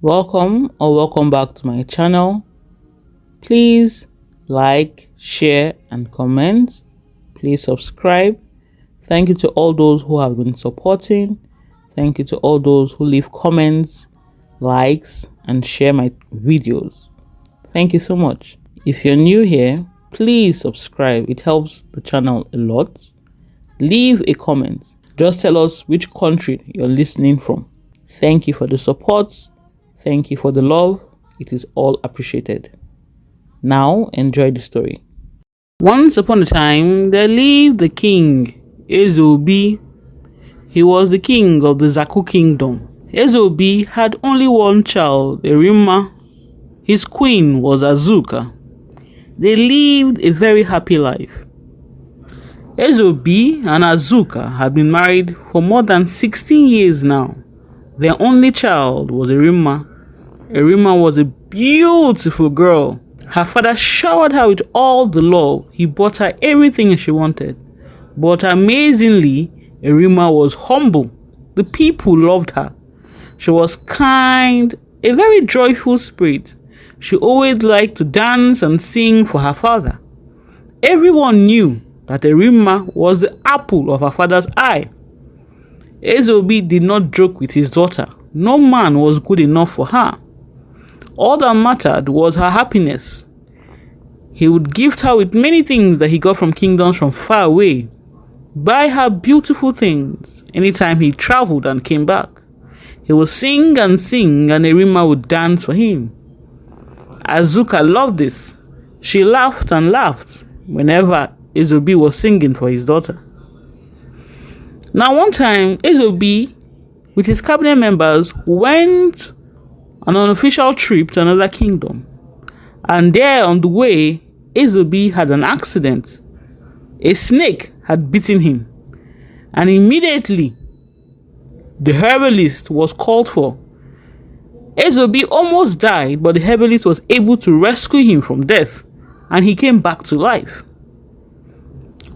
Welcome or welcome back to my channel. Please like, share and comment. Please subscribe. Thank you to all those who have been supporting. Thank you to all those who leave comments, likes and share my videos. Thank you so much. If you're new here, please subscribe. It helps the channel a lot. Leave a comment. Just tell us which country you're listening from. Thank you for the support. Thank you for the love. It is all appreciated. Now, enjoy the story. Once upon a time, there lived the king, Ezobi. He was the king of the Zaku kingdom. Ezobi had only one child, Arima. His queen was Azuka. They lived a very happy life. Ezobi and Azuka had been married for more than 16 years now. Their only child was Arima. Arima was a beautiful girl. Her father showered her with all the love. He bought her everything she wanted. But amazingly, Arima was humble. The people loved her. She was kind, a very joyful spirit. She always liked to dance and sing for her father. Everyone knew that Arima was the apple of her father's eye. Ezobi did not joke with his daughter. No man was good enough for her. All that mattered was her happiness. He would gift her with many things that he got from kingdoms from far away. Buy her beautiful things anytime he traveled and came back. He would sing and sing and Arima would dance for him. Azuka loved this. She laughed and laughed whenever Ezobi was singing for his daughter. Now one time, Ezobi, with his cabinet members, went on an unofficial trip to another kingdom. And there on the way, Ezobi had an accident. A snake had bitten him. And immediately, the herbalist was called for. Ezobi almost died, but the herbalist was able to rescue him from death. And he came back to life.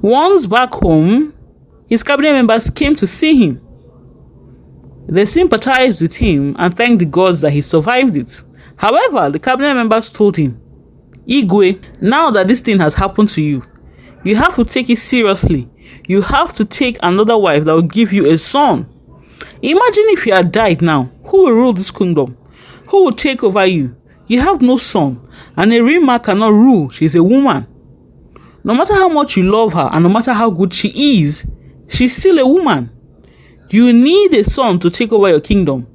Once back home, his cabinet members came to see him. They sympathized with him and thanked the gods that he survived it. However, the cabinet members told him, Igwe, now that this thing has happened to you, you have to take it seriously. You have to take another wife that will give you a son. Imagine if you had died now. Who will rule this kingdom? Who will take over you? You have no son. And Arima cannot rule. She's a woman. No matter how much you love her and no matter how good she is, she's still a woman. You need a son to take over your kingdom.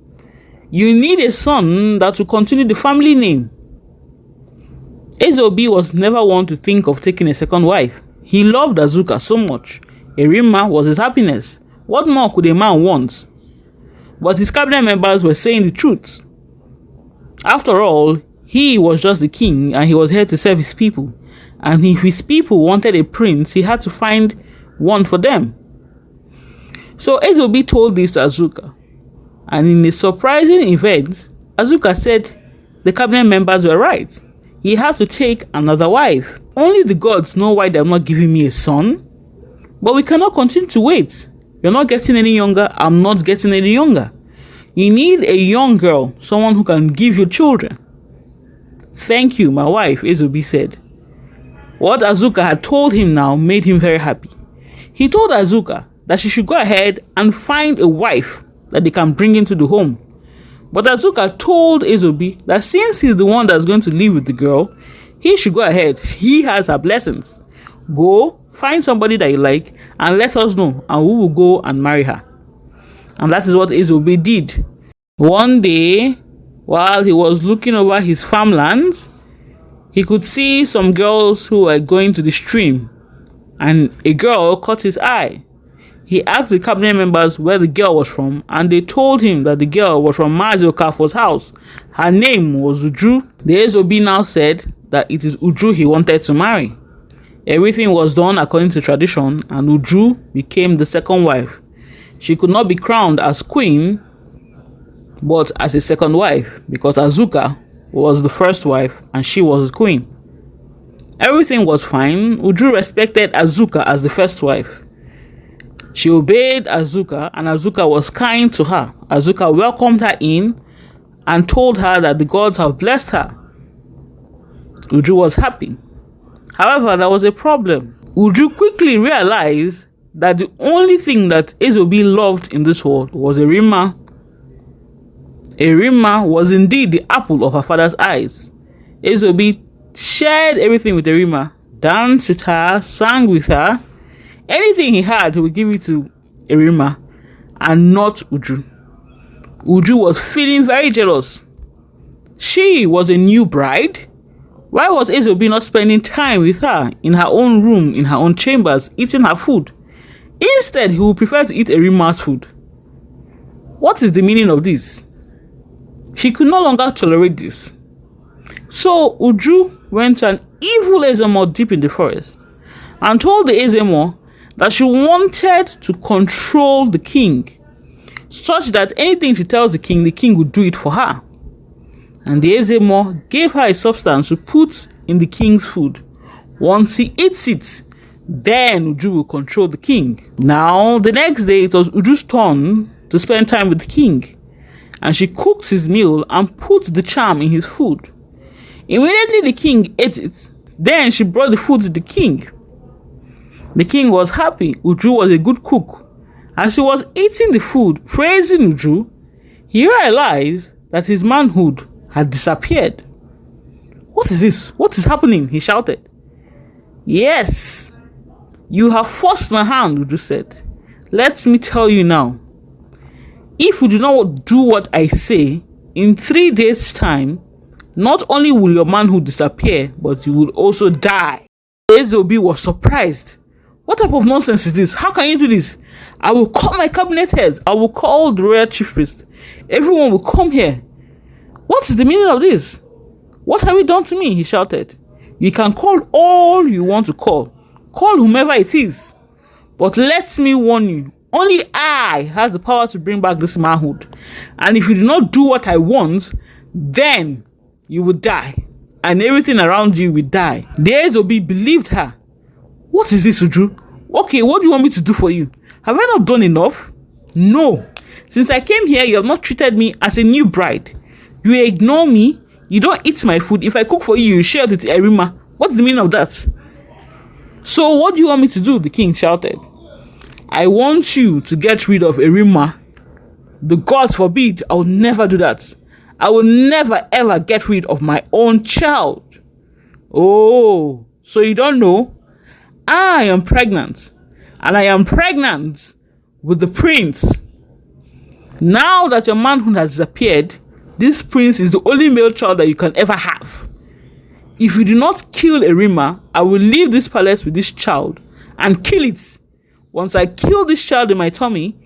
You need a son that will continue the family name. Ezobi was never one to think of taking a second wife. He loved Azuka so much. Arima was his happiness. What more could a man want? But his cabinet members were saying the truth. After all, he was just the king and he was here to serve his people. And if his people wanted a prince, he had to find one for them. So Ezobi told this to Azuka. And in a surprising event, Azuka said the cabinet members were right. He has to take another wife. Only the gods know why they're not giving me a son. But we cannot continue to wait. You're not getting any younger. I'm not getting any younger. You need a young girl, someone who can give you children. Thank you, my wife, Ezobi said. What Azuka had told him now made him very happy. He told Azuka that she should go ahead and find a wife that they can bring into the home. But Azuka told Ezobi that since he's the one that's going to live with the girl, he should go ahead. He has her blessings. Go, find somebody that you like, and let us know, and we will go and marry her. And that is what Ezobi did. One day, while he was looking over his farmlands, he could see some girls who were going to the stream, and a girl caught his eye. He asked the cabinet members where the girl was from, and they told him that the girl was from Mazi Okafor's house. Her name was Uju. The Ezobi now said that it is Uju he wanted to marry. Everything was done according to tradition, and Uju became the second wife. She could not be crowned as queen, but as a second wife, because Azuka was the first wife and she was queen. Everything was fine. Uju respected Azuka as the first wife. She obeyed Azuka, and Azuka was kind to her. Azuka welcomed her in and told her that the gods have blessed her. Uju was happy. However, there was a problem. Uju quickly realized that the only thing that Ezobi loved in this world was Arima. Arima was indeed the apple of her father's eyes. Ezobi shared everything with Arima, danced with her, sang with her. Anything he had, he would give it to Arima and not Uju. Uju was feeling very jealous. She was a new bride. Why was Ezobi not spending time with her in her own room, in her own chambers, eating her food? Instead, he would prefer to eat Arima's food. What is the meaning of this? She could no longer tolerate this. So Uju went to an evil Ezemo deep in the forest and told the Ezemo that she wanted to control the king, such that anything she tells the king would do it for her. And the Ezemo gave her a substance to put in the king's food. Once he eats it, then Uju will control the king. Now, the next day, it was Uju's turn to spend time with the king. And she cooked his meal and put the charm in his food. Immediately, the king ate it. Then she brought the food to the king. The king was happy. Uju was a good cook. As he was eating the food, praising Uju, he realized that his manhood had disappeared. What is this? What is happening? He shouted. Yes, you have forced my hand, Uju said. Let me tell you now. If you do not do what I say, in 3 days' time, not only will your manhood disappear, but you will also die. Ezobi was surprised. What type of nonsense is this? How can you do this? I will call my cabinet heads. I will call the royal chief priest. Everyone will come here. What is the meaning of this? What have you done to me? He shouted. You can call all you want to call. Call whomever it is. But let me warn you, only I have the power to bring back this manhood. And if you do not do what I want, then you will die. And everything around you will die. The Ezobi believed her. What is this, Uju? Okay, what do you want me to do for you? Have I not done enough? No. Since I came here, you have not treated me as a new bride. You ignore me. You don't eat my food. If I cook for you, you share it with Arima. What's the meaning of that? So what do you want me to do? The king shouted. I want you to get rid of Arima. The gods forbid. I will never do that. I will never ever get rid of my own child. Oh, so you don't know? I am pregnant. And I am pregnant with the prince. Now that your manhood has disappeared, this prince is the only male child that you can ever have. If you do not kill Arima, I will leave this palace with this child and kill it. Once I kill this child in my tummy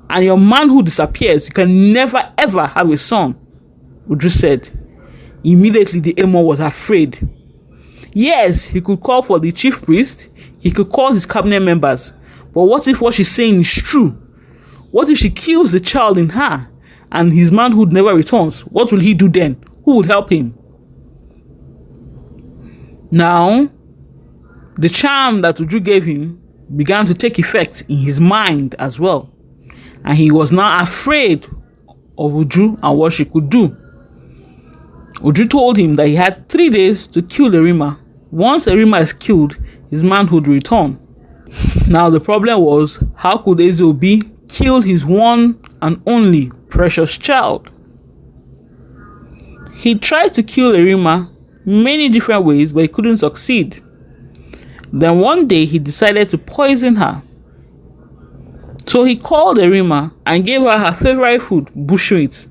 and your manhood disappears, you can never ever have a son, Uju said. Immediately the Emo was afraid. Yes, he could call for the chief priest, he could call his cabinet members, but what if what she's saying is true? What if she kills the child in her and his manhood never returns? What will he do then? Who would help him? Now, the charm that Uju gave him began to take effect in his mind as well. And he was now afraid of Uju and what she could do. Uju told him that he had 3 days to kill Arima. Once Arima is killed, his manhood will return. Now the problem was, how could Ezobi kill his one and only precious child? He tried to kill Arima many different ways, but he couldn't succeed. Then one day he decided to poison her. So he called Arima and gave her her favorite food, bushmeat.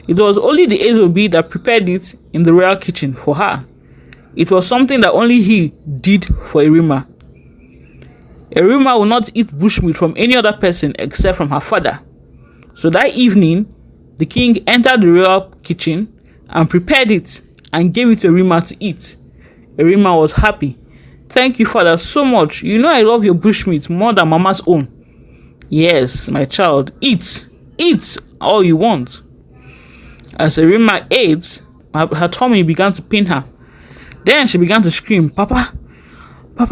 It was only the Ezobi that prepared it in the royal kitchen for her. It was something that only he did for Arima. Arima would not eat bushmeat from any other person except from her father. So that evening, the king entered the royal kitchen and prepared it and gave it to Arima to eat. Arima was happy. Thank you, father, so much. You know I love your bushmeat more than mama's own. Yes, my child, eat. Eat all you want. As Arima ate, her tummy began to pain her. Then she began to scream, Papa,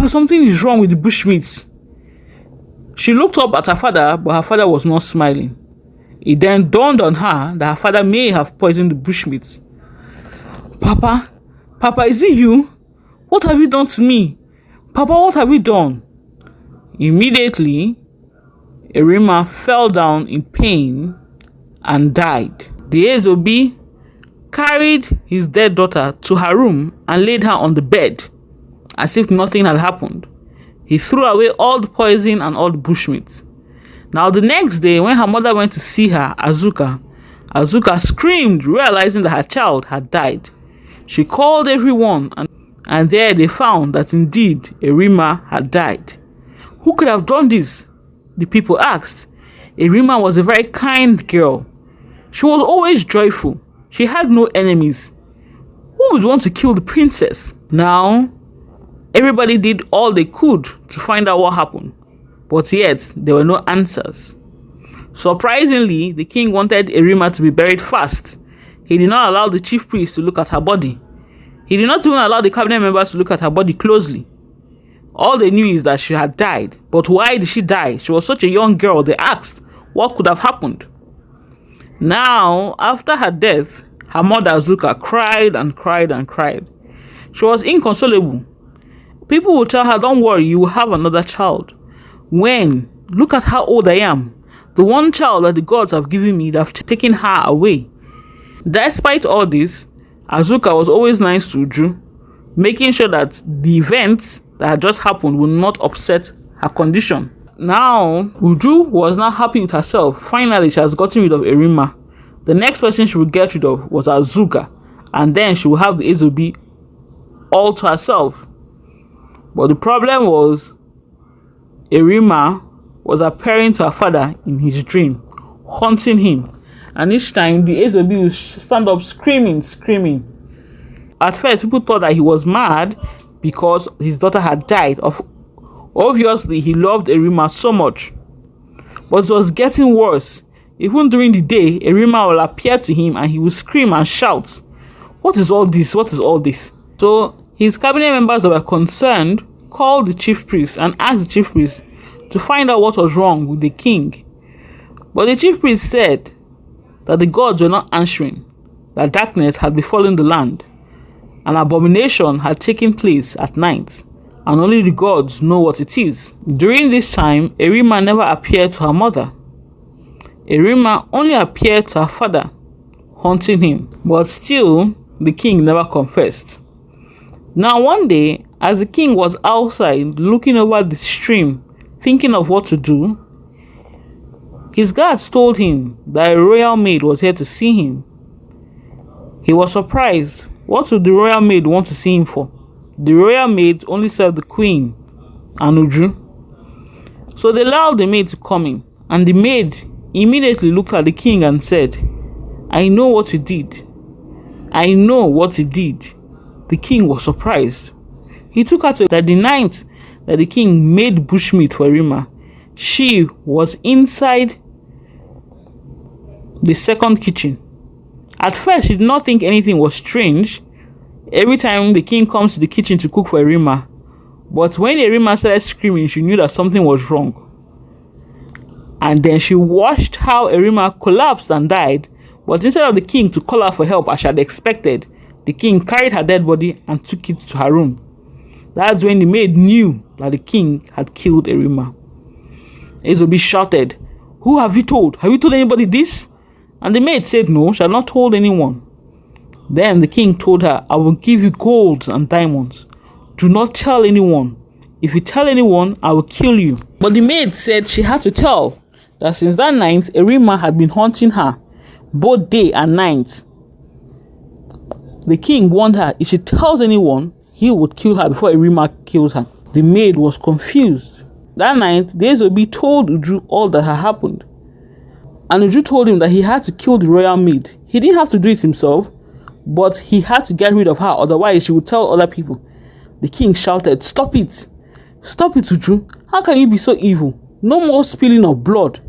something is wrong with the bushmeat. She looked up at her father, but her father was not smiling. It then dawned on her that her father may have poisoned the bushmeat. Papa, Papa, is it you? What have you done to me? Papa, what have you done? Immediately, Arima fell down in pain and died. The Ezobi carried his dead daughter to her room and laid her on the bed as if nothing had happened. He threw away all the poison and all the bushmeat. Now the next day, when her mother went to see her, Azuka screamed, realizing that her child had died. She called everyone, and there they found that indeed Arima had died. Who could have done this? The people asked. Arima was a very kind girl. She was always joyful. She had no enemies. Who would want to kill the princess? Now, everybody did all they could to find out what happened, but yet there were no answers. Surprisingly, the king wanted Arima to be buried fast. He did not allow the chief priest to look at her body. He did not even allow the cabinet members to look at her body closely. All they knew is that she had died. But why did she die? She was such a young girl. They asked, what could have happened? Now, after her death, her mother Azuka cried and cried and cried. She was inconsolable. People would tell her, don't worry, you will have another child. When? Look at how old I am. The one child that the gods have given me, they have taken her away. Despite all this, Azuka was always nice to Uju, making sure that the events that had just happened would not upset her condition. Now, Uju was not happy with herself. Finally, she has gotten rid of Arima. The next person she would get rid of was Azuka, and then she would have the Ezobi all to herself. But the problem was, Arima was appearing to her father in his dream, haunting him. And each time, the Ezobi would stand up screaming. At first, people thought that he was mad because his daughter had died. Obviously, he loved Arima so much. But it was getting worse. Even during the day, Arima will appear to him and he will scream and shout, "What is all this? What is all this?" So, his cabinet members that were concerned called the chief priest and asked the chief priest to find out what was wrong with the king. But the chief priest said that the gods were not answering, that darkness had befallen the land, an abomination had taken place at night, and only the gods know what it is. During this time, Arima never appeared to her mother. Arima only appeared to her father, haunting him. But still, the king never confessed. Now one day, as the king was outside looking over the stream, thinking of what to do, his guards told him that a royal maid was here to see him. He was surprised. What would the royal maid want to see him for? The royal maid only served the queen and Uju. So they allowed the maid to come in, and the maid immediately looked at the king and said, "I know what you did. I know what you did." The king was surprised. He took her to that the night that the king made bushmeat for Arima, she was inside the second kitchen. At first, she did not think anything was strange. Every time the king comes to the kitchen to cook for Arima, but when Arima started screaming, she knew that something was wrong. And then she watched how Arima collapsed and died, but instead of the king to call her for help as she had expected, the king carried her dead body and took it to her room. That's when the maid knew that the king had killed Arima. Ezobi shouted, "Who have you told? Have you told anybody this?" And the maid said no, she had not told anyone. Then the king told her, "I will give you gold and diamonds. Do not tell anyone. If you tell anyone, I will kill you." But the maid said she had to tell that since that night, Arima had been haunting her, both day and night. The king warned her if she tells anyone, he would kill her before Arima kills her. The maid was confused. That night, the Ezobi told Uju all that had happened. And Uju told him that he had to kill the royal maid. He didn't have to do it himself, but he had to get rid of her, otherwise she would tell other people. The king shouted, "Stop it! Stop it, Uju! How can you be so evil? No more spilling of blood.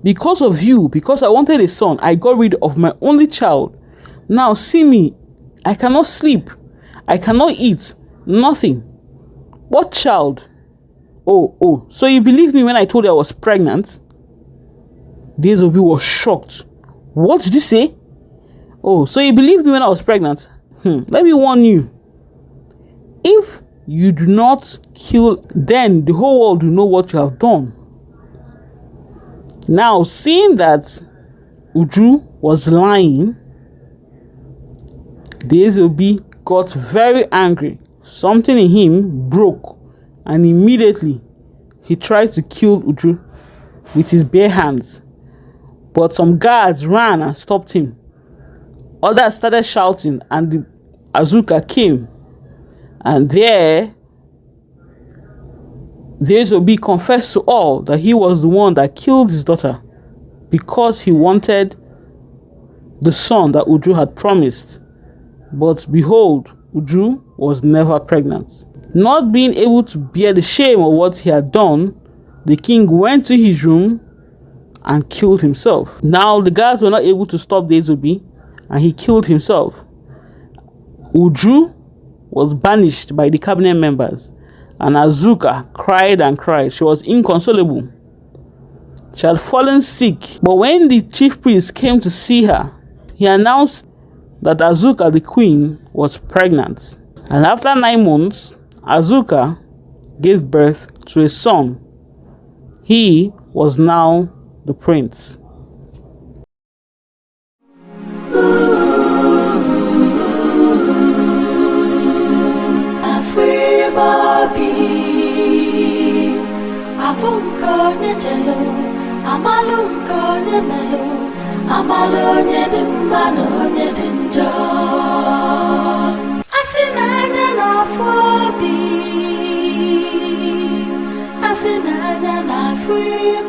Because of you, because I wanted a son, I got rid of my only child. Now see me. I cannot sleep. I cannot eat. Nothing. What child? Oh, so you believed me when I told you I was pregnant? Daisy was shocked. What did you say? Oh, so you believed me when I was pregnant? Let me warn you. If you do not kill, then the whole world will know what you have done. Now, seeing that Uju was lying, Daisy got very angry. Something in him broke, and immediately he tried to kill Uju with his bare hands. But some guards ran and stopped him. Others started shouting, and the Azuka came. And there, Daisy confessed to all that he was the one that killed his daughter because he wanted the son that Uju had promised. But behold, Uju was never pregnant. Not being able to bear the shame of what he had done, the king went to his room and killed himself. Now the guards were not able to stop Daisy, and he killed himself. Uju was banished by the cabinet members, and Azuka cried and cried. She was inconsolable. She had fallen sick, but when the chief priest came to see her, he announced that Azuka, the queen, was pregnant. And after 9 months, Azuka gave birth to a son. He was now the prince. Asinanya na free